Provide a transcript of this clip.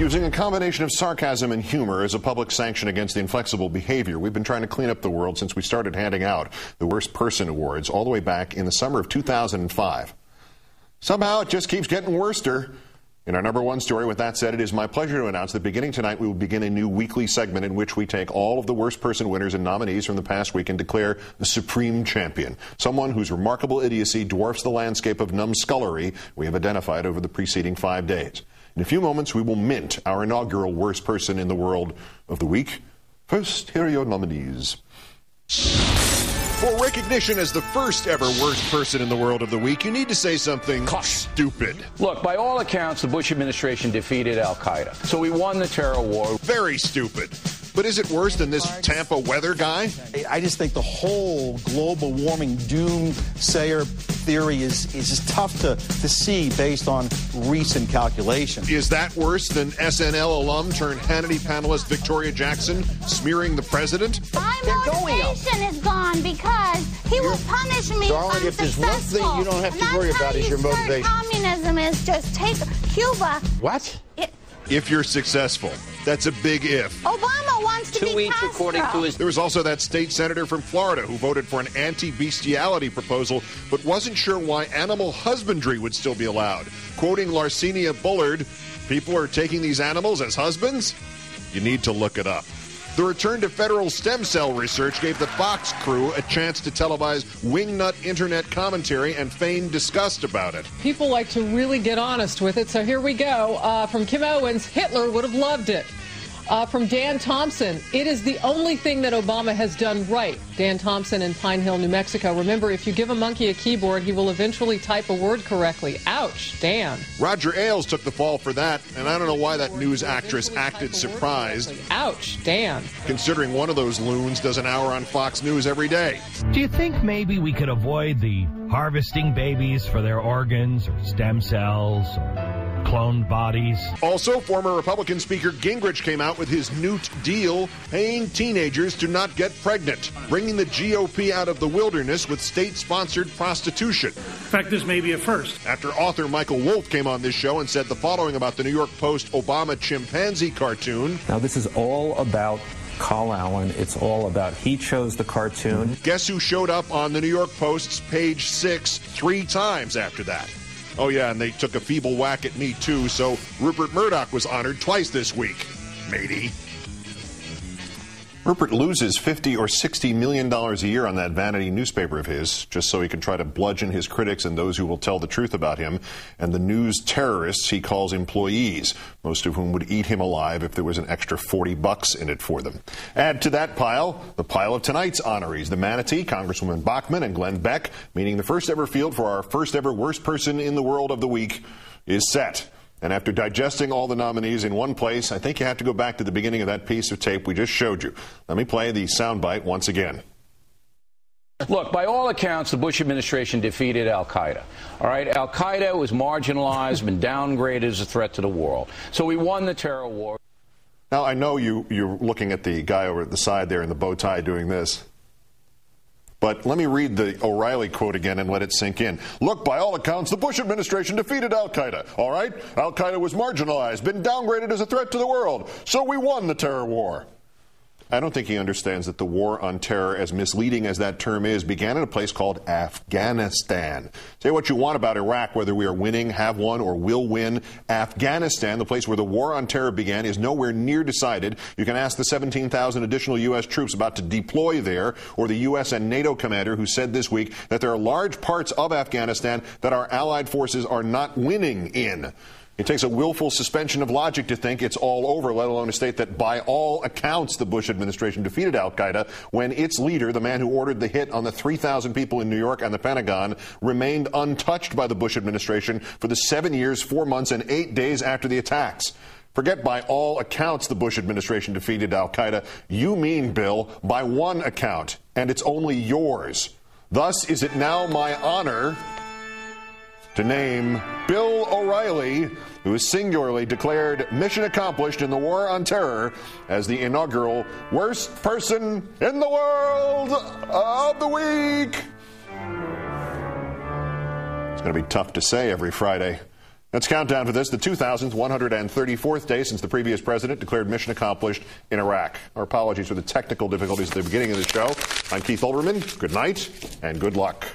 Using a combination of sarcasm and humor as a public sanction against inflexible behavior, we've been trying to clean up the world since we started handing out the Worst Person Awards all the way back in the summer of 2005. Somehow it just keeps getting worster. In our number one story, with that said, it is my pleasure to announce that beginning tonight we will begin a new weekly segment in which we take all of the Worst Person winners and nominees from the past week and declare the supreme champion, someone whose remarkable idiocy dwarfs the landscape of numbskullery we have identified over the preceding 5 days. In a few moments, we will mint our inaugural Worst Person in the World of the Week. First, here are your nominees. For recognition as the first ever Worst Person in the World of the Week, you need to say something stupid. Look, by all accounts, the Bush administration defeated al-Qaeda. So we won the terror war. Very stupid. But is it worse than this Tampa weather guy? I just think the whole global warming doomsayer theory is just tough to see based on recent calculations. Is that worse than SNL alum turned Hannity panelist Victoria Jackson smearing the president? My motivation is gone because he will punish me. Darling, if there's one thing you don't have to worry about is your motivation. Communism is just take Cuba. What? If you're successful. That's a big if. Obama wants to 2 weeks, Castro. according to his... There was also that state senator from Florida who voted for an anti-bestiality proposal, but wasn't sure why animal husbandry would still be allowed. Quoting Larcenia Bullard, people are taking these animals as husbands? You need to look it up. The return to federal stem cell research gave the Fox crew a chance to televise wingnut internet commentary and feign disgust about it. People like to really get honest with it, so here we go. From Kim Owens, Hitler would have loved it. From Dan Thompson, it is the only thing that Obama has done right. Dan Thompson in Pine Hill, New Mexico. Remember, if you give a monkey a keyboard, he will eventually type a word correctly. Ouch, Dan. Roger Ailes took the fall for that, and I don't know why that news actress acted surprised. Ouch, Dan. Considering one of those loons does an hour on Fox News every day. Do you think maybe we could avoid the harvesting babies for their organs or stem cells or cloned bodies? Also, former Republican Speaker Gingrich came out with his Newt deal, paying teenagers to not get pregnant, bringing the GOP out of the wilderness with state-sponsored prostitution. In fact, this may be a first. After author Michael Wolff came on this show and said the following about the New York Post Obama chimpanzee cartoon. Now, this is all about Carl Allen. It's all about he chose the cartoon. Guess who showed up on the New York Post's page 6 3 times after that? Oh, yeah, and they took a feeble whack at me, too, so Rupert Murdoch was honored twice this week, matey. Rupert loses $50 or $60 million a year on that vanity newspaper of his, just so he can try to bludgeon his critics and those who will tell the truth about him, and the news terrorists he calls employees, most of whom would eat him alive if there was an extra $40 in it for them. Add to that pile the pile of tonight's honorees, the Manatee, Congresswoman Bachmann, and Glenn Beck, meaning the first ever field for our first ever Worst Person in the World of the Week is set. And after digesting all the nominees in one place, I think you have to go back to the beginning of that piece of tape we just showed you. Let me play the soundbite once again. Look, by all accounts, the Bush administration defeated al-Qaeda. All right, al-Qaeda was marginalized, been downgraded as a threat to the world. So we won the terror war. Now, I know you're looking at the guy over at the side there in the bow tie doing this. But let me read the O'Reilly quote again and let it sink in. Look, by all accounts, the Bush administration defeated al-Qaeda. All right? Al-Qaeda was marginalized, been downgraded as a threat to the world. So we won the terror war. I don't think he understands that the war on terror, as misleading as that term is, began in a place called Afghanistan. Say what you want about Iraq, whether we are winning, have won, or will win. Afghanistan, the place where the war on terror began, is nowhere near decided. You can ask the 17,000 additional U.S. troops about to deploy there, or the U.S. and NATO commander who said this week that there are large parts of Afghanistan that our allied forces are not winning in. It takes a willful suspension of logic to think it's all over, let alone to state that by all accounts the Bush administration defeated al-Qaeda when its leader, the man who ordered the hit on the 3,000 people in New York and the Pentagon, remained untouched by the Bush administration for the 7 years, 4 months, and 8 days after the attacks. Forget by all accounts the Bush administration defeated al-Qaeda. You mean, Bill, by one account, and it's only yours. Thus is it now my honor to name Bill O'Reilly, who is singularly declared mission accomplished in the war on terror, as the inaugural Worst Person in the World of the Week. It's going to be tough to say every Friday. Let's count down to this, the 2,134th day since the previous president declared mission accomplished in Iraq. Our apologies for the technical difficulties at the beginning of the show. I'm Keith Olbermann. Good night and good luck.